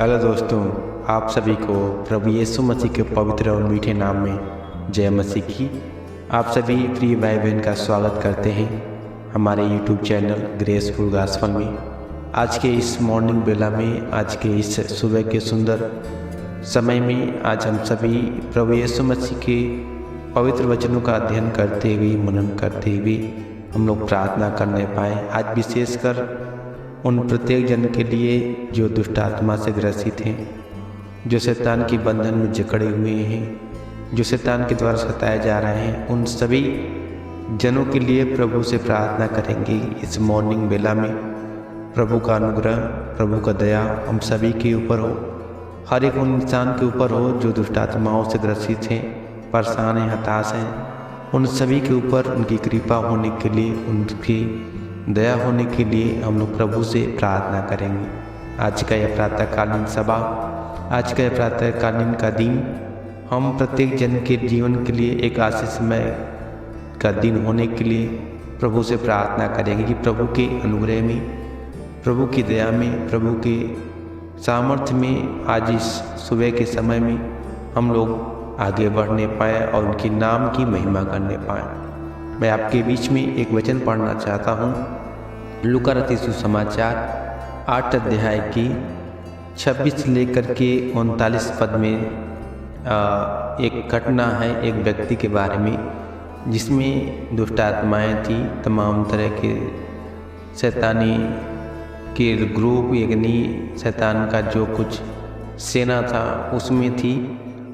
Hello दोस्तों, आप सभी को प्रभु यीशु मसीह के पवित्र और मीठे नाम में जय मसीह की। आप सभी प्रिय भाई बहन का स्वागत करते हैं हमारे यूट्यूब चैनल ग्रेसफुल गॉस्पेल में। आज के इस मॉर्निंग बेला में, आज के इस सुबह के सुंदर समय में आज हम सभी प्रभु यीशु मसीह के पवित्र वचनों का अध्ययन करते हुए, मनन करते हुए हम लोग प्रार्थना करने पाए। आज विशेषकर उन प्रत्येक जन के लिए जो दुष्ट आत्मा से ग्रसित हैं, जो शैतान के बंधन में जकड़े हुए हैं, जो शैतान के द्वारा सताए जा रहे हैं, उन सभी जनों के लिए प्रभु से प्रार्थना करेंगे इस मॉर्निंग बेला में। प्रभु का अनुग्रह, प्रभु का दया हम सभी के ऊपर हो, हर एक उन इंसान के ऊपर हो जो दुष्ट आत्माओं से ग्रसित हैं, परेशान हैं, हताश हैं। उन सभी के ऊपर उनकी कृपा होने के लिए, उनकी दया होने के लिए हम लोग प्रभु से प्रार्थना करेंगे। आज का यह प्रातःकालीन सभा, आज का यह प्रातःकालीन का दिन हम प्रत्येक जन के जीवन के लिए एक आशीषमय का दिन होने के लिए प्रभु से प्रार्थना करेंगे कि प्रभु के अनुग्रह में, प्रभु की दया में, प्रभु के सामर्थ्य में आज इस सुबह के समय में हम लोग आगे बढ़ने पाएँ और उनके नाम की महिमा करने पाएँ। मैं आपके बीच में एक वचन पढ़ना चाहता हूँ। लूका रचित सुसमाचार 8 अध्याय की 26 से लेकर के 39 पद में एक घटना है एक व्यक्ति के बारे में, जिसमें दुष्ट आत्माएँ थी, तमाम तरह के शैतानी के ग्रुप, यानी शैतान का जो कुछ सेना था उसमें थी।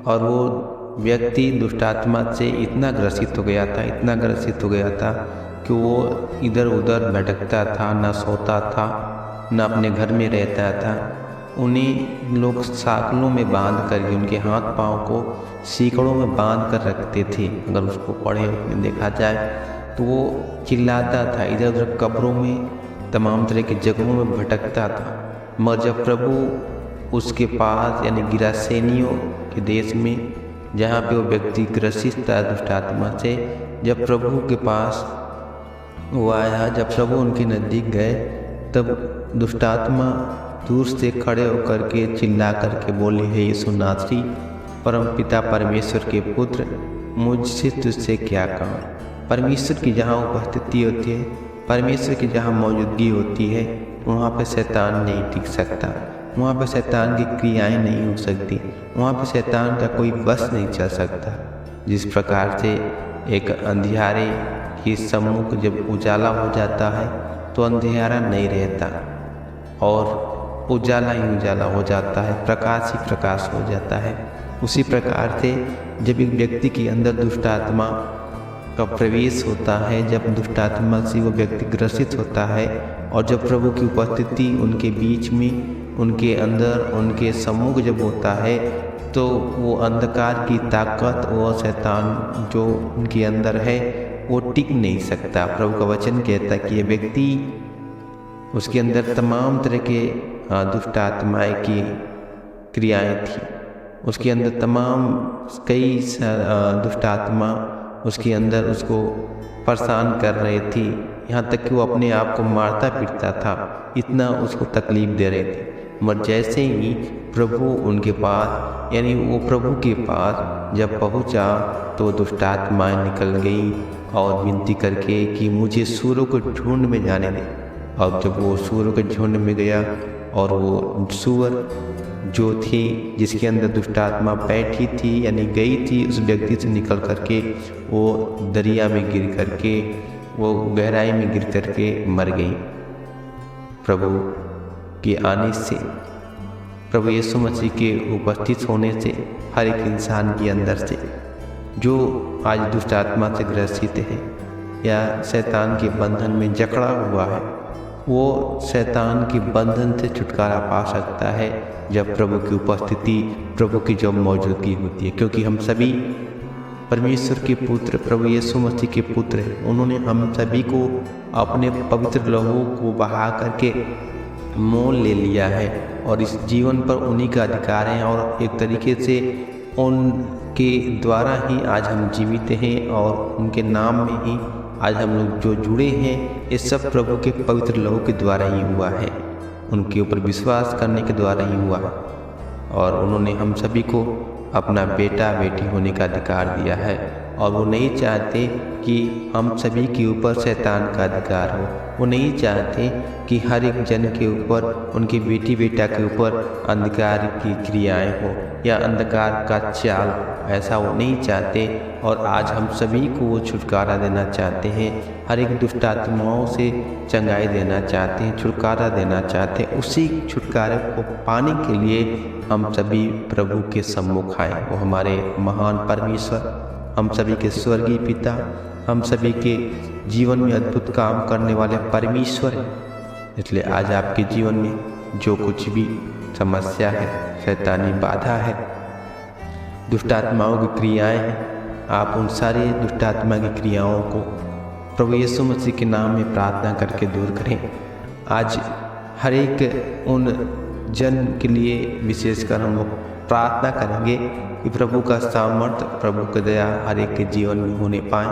और वो व्यक्ति दुष्ट आत्मा से इतना ग्रसित हो गया था, इतना ग्रसित हो गया था कि वो इधर उधर भटकता था, ना सोता था, ना अपने घर में रहता था। उन्हें लोग साकलों में बांध कर, उनके हाथ पाँव को सीकड़ों में बांध कर रखते थे। अगर उसको पढ़े देखा जाए तो वो चिल्लाता था, इधर उधर कब्रों में, तमाम तरह की जगहों में भटकता था। मगर जब प्रभु उसके पास, यानी गिरासेनियों के देश में, जहाँ पे वो व्यक्ति ग्रसित था दुष्ट आत्मा से, जब प्रभु के पास वो आया, जब प्रभु उनके नज़दीक गए, तब दुष्ट आत्मा दूर से खड़े होकर के चिल्ला करके बोले, हे यीशु नासरी, परम पिता परमेश्वर के पुत्र, मुझसे तुझसे क्या काम। परमेश्वर की जहाँ उपस्थिति होती है, परमेश्वर की जहाँ मौजूदगी होती है, वहाँ पर शैतान नहीं टिक सकता, वहाँ पर शैतान की क्रियाएं नहीं हो सकती, वहाँ पर शैतान का कोई बस नहीं चल सकता। जिस प्रकार से एक अंधियारे के सम्मुख जब उजाला हो जाता है तो अंधियारा नहीं रहता और उजाला ही उजाला हो जाता है, प्रकाश ही प्रकाश हो जाता है। उसी प्रकार से जब एक व्यक्ति के अंदर दुष्ट आत्मा का प्रवेश होता है, जब दुष्ट आत्मा से वो व्यक्ति ग्रसित होता है और जब प्रभु की उपस्थिति उनके बीच में, उनके अंदर, उनके सम्मुख जब होता है, तो वो अंधकार की ताकत, वो शैतान जो उनके अंदर है, वो टिक नहीं सकता। प्रभु का वचन कहता है कि ये व्यक्ति, उसके अंदर तमाम तरह के दुष्ट आत्माएँ की क्रियाएँ थी, उसके अंदर तमाम कई दुष्ट आत्मा उसके अंदर उसको परेशान कर रही थी, यहाँ तक कि वो अपने आप को मारता पीटता था, इतना उसको तकलीफ दे रहे थे। मगर जैसे ही प्रभु उनके पास, यानी वो प्रभु के पास जब पहुँचा, तो दुष्ट आत्माएँ निकल गई और विनती करके कि मुझे सूरों के झुंड में जाने दे। और जब वो सूरों के झुंड में गया और वो सूअर जो थी, जिसके अंदर दुष्ट आत्मा बैठी थी, यानी गई थी, उस व्यक्ति से निकल करके वो दरिया में गिर करके, वो गहराई में गिर करके मर गई। प्रभु के आने से, प्रभु यीशु मसीह के उपस्थित होने से, हर एक इंसान के अंदर से जो आज दुष्ट आत्मा से ग्रसित है या शैतान के बंधन में जकड़ा हुआ है, वो शैतान के बंधन से छुटकारा पा सकता है जब प्रभु की उपस्थिति, प्रभु की जब मौजूदगी होती है। क्योंकि हम सभी परमेश्वर के पुत्र, प्रभु यीशु मसीह के पुत्र हैं। उन्होंने हम सभी को अपने पवित्र लहू को बहा करके मोल ले लिया है और इस जीवन पर उन्हीं का अधिकार है और एक तरीके से उनके द्वारा ही आज हम जीवित हैं और उनके नाम में ही आज हम लोग जो जुड़े हैं, ये सब प्रभु के पवित्र लहू के द्वारा ही हुआ है, उनके ऊपर विश्वास करने के द्वारा ही हुआ है। और उन्होंने हम सभी को अपना बेटा बेटी होने का अधिकार दिया है। और वो नहीं चाहते कि हम सभी के ऊपर शैतान का अधिकार हो। वो नहीं चाहते कि हर एक जन के ऊपर, उनके बेटी बेटा के ऊपर अंधकार की क्रियाएं हो या अंधकार का चाल, ऐसा वो नहीं चाहते। और आज हम सभी को वो छुटकारा देना चाहते हैं, हर एक दुष्ट आत्माओं से चंगाई देना चाहते हैं, छुटकारा देना चाहते हैं। उसी छुटकारे को पाने के लिए हम सभी प्रभु के सम्मुख आए। वो हमारे महान परमेश्वर, हम सभी के स्वर्गीय पिता, हम सभी के जीवन में अद्भुत काम करने वाले परमेश्वर हैं। इसलिए आज आपके जीवन में जो कुछ भी समस्या है, शैतानी बाधा है, दुष्ट आत्माओं की क्रियाएं हैं, आप उन सारे दुष्ट आत्मा की क्रियाओं को प्रभु यीशु मसीह के नाम में प्रार्थना करके दूर करें। आज हर एक उन जन के लिए विशेषकर हम लोग प्रार्थना करेंगे कि प्रभु का सामर्थ्य, प्रभु की दया हर एक के जीवन में होने पाए।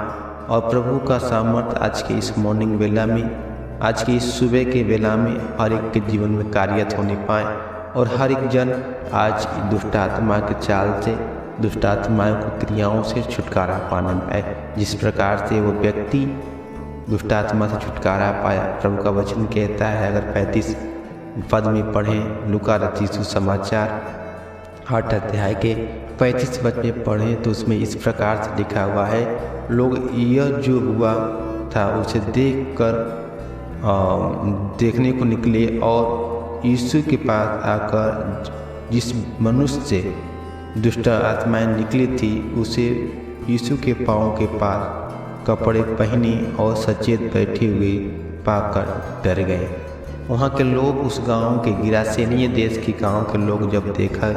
और प्रभु का सामर्थ्य आज के इस मॉर्निंग वेला में, आज के इस सुबह के वेला में हर एक के जीवन में कार्यरत होने पाए। और हर एक जन आज दुष्ट आत्मा के चाल से, दुष्ट आत्माओं की क्रियाओं से छुटकारा पाने पाए। जिस प्रकार से वो व्यक्ति दुष्ट आत्मा से छुटकारा पाया, प्रभु का वचन कहता है, अगर 35 पद में पढ़ें, लूका रचित सुसमाचार 8 अध्याय के 35 पद में पढ़ें तो उसमें इस प्रकार से लिखा हुआ है, लोग यह जो हुआ था उसे देखने को निकले और यीशु के पास आकर जिस मनुष्य से दुष्ट आत्माएं निकली थी उसे यीशु के पाँव के पास कपड़े पहने और सचेत बैठे हुए पाकर डर गए। वहाँ के लोग, उस गांव के गिरासेनीय देश के गांव के लोग जब देखा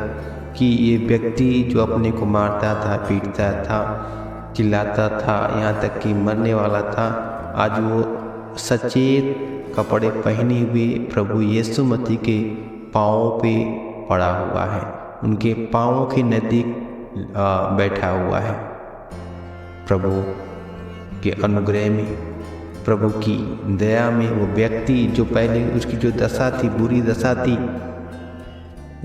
कि ये व्यक्ति जो अपने को मारता था, पीटता था, चिल्लाता था, यहाँ तक कि मरने वाला था, आज वो सचेत कपड़े पहने हुए प्रभु यीशु मसीह के पाँवों पे पड़ा हुआ है, उनके पाँवों के नज़दीक बैठा हुआ है। प्रभु के अनुग्रह में, प्रभु की दया में वो व्यक्ति जो पहले उसकी जो दशा थी, बुरी दशा थी,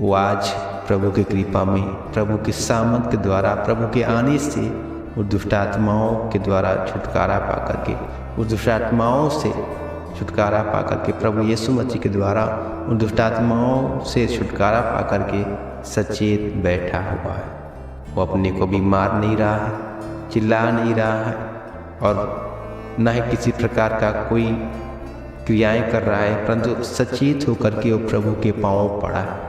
वो आज प्रभु की कृपा में, प्रभु के सामर्थ के द्वारा, प्रभु के आने से वो दुष्ट आत्माओं के द्वारा छुटकारा पा करके, उस दुष्ट आत्माओं से छुटकारा पा करके, प्रभु यीशु मसीह के द्वारा उन दुष्ट आत्माओं से छुटकारा पा करके सचेत बैठा हुआ है। वो अपने को भी मार नहीं रहा है, चिल्ला नहीं रहा है और न ही किसी प्रकार का कोई क्रियाएं कर रहा है, परंतु सचेत होकर के वो प्रभु के पाँव पड़ा है।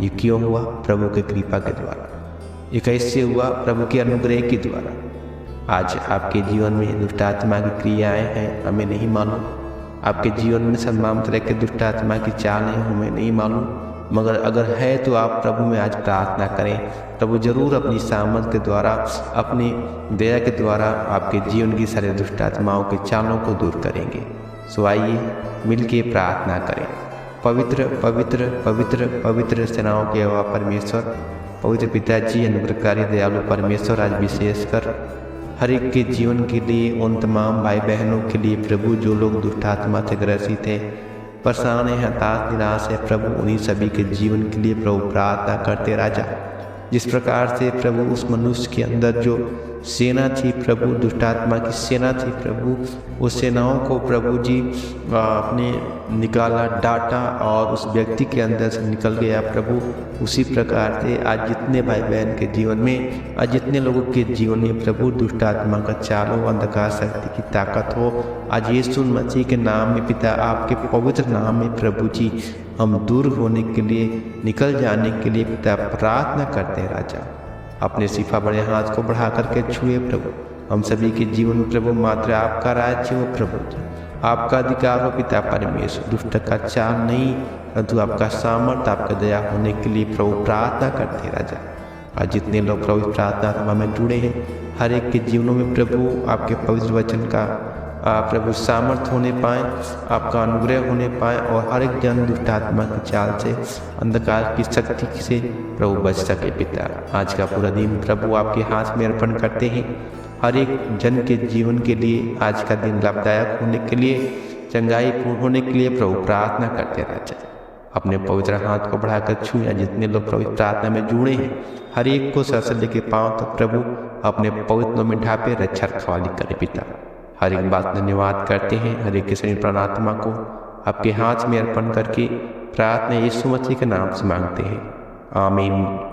ये क्यों हुआ? प्रभु के कृपा के द्वारा। ये कैसे हुआ? प्रभु के अनुग्रह के द्वारा। आज आपके जीवन में दुष्ट आत्मा की क्रियाएं हैं, हमें नहीं मालूम। आपके जीवन में तमाम तरह के दुष्ट आत्मा की चाल है, हमें नहीं मालूम। मगर अगर है तो आप प्रभु में आज प्रार्थना करें। प्रभु जरूर अपनी सामर्थ के द्वारा, अपनी दया के द्वारा आपके जीवन की सारे दुष्ट आत्माओं के चालों को दूर करेंगे। सो आइए मिलके प्रार्थना करें। पवित्र पवित्र पवित्र पवित्र सेनाओं के यहोवा परमेश्वर, पवित्र पिताजी, अनुग्रहकारी दयालु परमेश्वर, आज विशेषकर हर एक के जीवन के लिए, उन तमाम भाई बहनों के लिए प्रभु जो लोग दुष्ट आत्मा से ग्रसित हैं, परेशान है, हताश, निराश है, प्रभु उन्हीं सभी के जीवन के लिए प्रभु प्रार्थना करते राजा। जिस प्रकार से प्रभु उस मनुष्य के अंदर जो सेना थी, प्रभु दुष्ट आत्मा की सेना थी, प्रभु उस सेनाओं को प्रभु जी आपने निकाला, डांटा और उस व्यक्ति के अंदर से निकल गया। प्रभु उसी प्रकार से आज जितने भाई बहन के जीवन में, आज जितने लोगों के जीवन में प्रभु दुष्ट आत्मा का चाल हो, अंधकार शक्ति की ताकत हो, आज यीशु मसीह के नाम में पिता, आपके पवित्र नाम में प्रभु जी हम दूर होने के लिए, निकल जाने के लिए पिता प्रार्थना करते हैं राजा। अपने सिफा बड़े हाथ को बढ़ा करके छुए प्रभु हम सभी के जीवन में प्रभु, मात्र आपका राज्य हो प्रभु, आपका अधिकार हो पिता परमेश्वर। दुष्ट का चाल नहीं, परंतु आपका सामर्थ्य, आपका दया होने के लिए प्रभु प्रार्थना करते राजा। आज जितने लोग प्रभु प्रार्थना सभा में जुड़े हैं, हर एक के जीवनों में प्रभु आपके पवित्र वचन का प्रभु सामर्थ्य होने पाए, आपका अनुग्रह होने पाए और हर एक जन दुष्ट आत्मा की चाल से, अंधकार की शक्ति से प्रभु बच सके पिता। आज का पूरा दिन प्रभु आपके हाथ में अर्पण करते हैं। हर एक जन के जीवन के लिए आज का दिन लाभदायक होने के लिए, चंगाई पूर्ण होने के लिए प्रभु प्रार्थना करते राजा। अपने पवित्र हाथ को बढ़ाकर छूया। जितने लोग पवित्र प्रार्थना में जुड़े हैं, हर एक को सर से लेकर पांव तक प्रभु अपने पवित्र में ढापे रक्षा रखवाली करे पिता। हर एक बात धन्यवाद करते हैं। हर एक किसी प्राणात्मा को आपके हाथ में अर्पण करके प्रार्थना यीशु मसीह के नाम से मांगते हैं, आमीन।